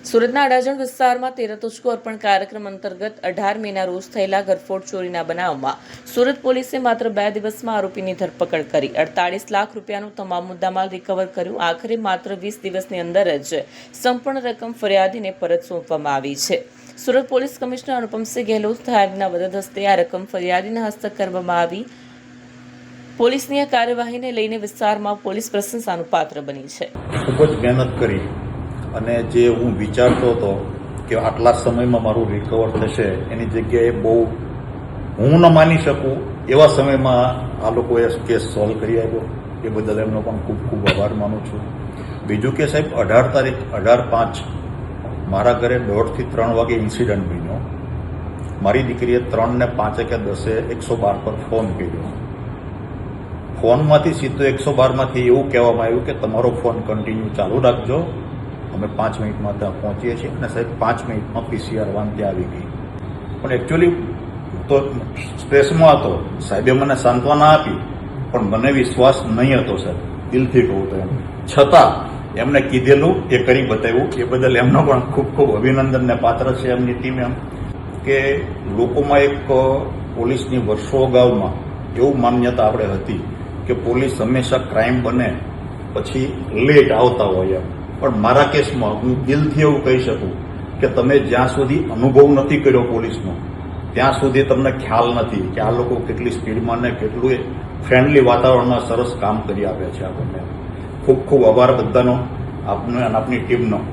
સુરતના અડાજણ વિસ્તારમાં તેરા તુજકો અર્પણ કાર્યક્રમ અંતર્ગત 18 મેના રોજ થયેલા ઘરફોડ ચોરીના બનાવમાં સુરત પોલીસે માત્ર 2 દિવસમાં આરોપીની ધરપકડ કરી 48 લાખ રૂપિયાનું તમામ મુદ્દામાલ રિકવર કર્યું. આખરે માત્ર 20 દિવસની અંદર જ સંપૂર્ણ રકમ ફરિયાદીને પરત સોંપવામાં આવી છે. સુરત પોલીસ કમિશનર અનુપમસિંહ ગેહલોત સાહેબના વરદ હસ્તે આ રકમ ફરિયાદીના હસ્તક કરવામાં આવી. પોલીસની આ કાર્યવાહીને લઈને વિસ્તારમાં પોલીસ પ્રશંસાનું પાત્ર બની છે. ખૂબ જ મહેનત કરી અને જે હું વિચારતો હતો કે આટલા સમયમાં મારું રિકવર થશે એની જગ્યાએ બહુ હું ન માની શકું એવા સમયમાં આ લોકોએ કેસ સોલ્વ કરી આપ્યો. એ બદલ એમનો પણ ખૂબ ખૂબ આભાર માનું છું. બીજું કે સાહેબ 18/5 મારા ઘરે 2:30 થી 3 વાગે ઇન્સિડન્ટ બન્યો. મારી દીકરીએ 3 ને 5 કે 10 112 પર ફોન કર્યો. ફોનમાંથી સીધો 112માંથી એવું કહેવામાં આવ્યું કે તમારો ફોન કન્ટિન્યુ ચાલુ રાખજો, અમે 5 મિનિટમાં ત્યાં પહોંચીએ છીએ. અને સાહેબ 5 મિનિટમાં PCR વાન ત્યાં આવી ગઈ. પણ એકચ્યુઅલી તો સ્ટ્રેસમાં હતો. સાહેબે મને સાંત્વના આપી પણ મને વિશ્વાસ નહીં હતો સાહેબ, દિલથી કહું તો એમ. છતાં એમને કીધેલું એ કરી બતાવ્યું. એ બદલ એમનો પણ ખૂબ ખૂબ અભિનંદનને પાત્ર છે એમની ટીમ. એમ કે લોકોમાં એક પોલીસની વર્ષો અગાઉમાં એવું માન્યતા આપણે હતી કે પોલીસ હંમેશા ક્રાઇમ બને પછી લેટ આવતા હોય એમ. પણ મારા કેસમાં હું દિલથી એવું કહી શકું કે તમે જ્યાં સુધી અનુભવ નથી કર્યો પોલીસનો ત્યાં સુધી તમને ખ્યાલ નથી કે આ લોકો કેટલી સ્પીડમાં ને કેટલું ફ્રેન્ડલી વાતાવરણમાં સરસ કામ કરી આપે છે આપણને. ખૂબ ખૂબ આભાર બધાનો, આપનો અને આપની ટીમનો.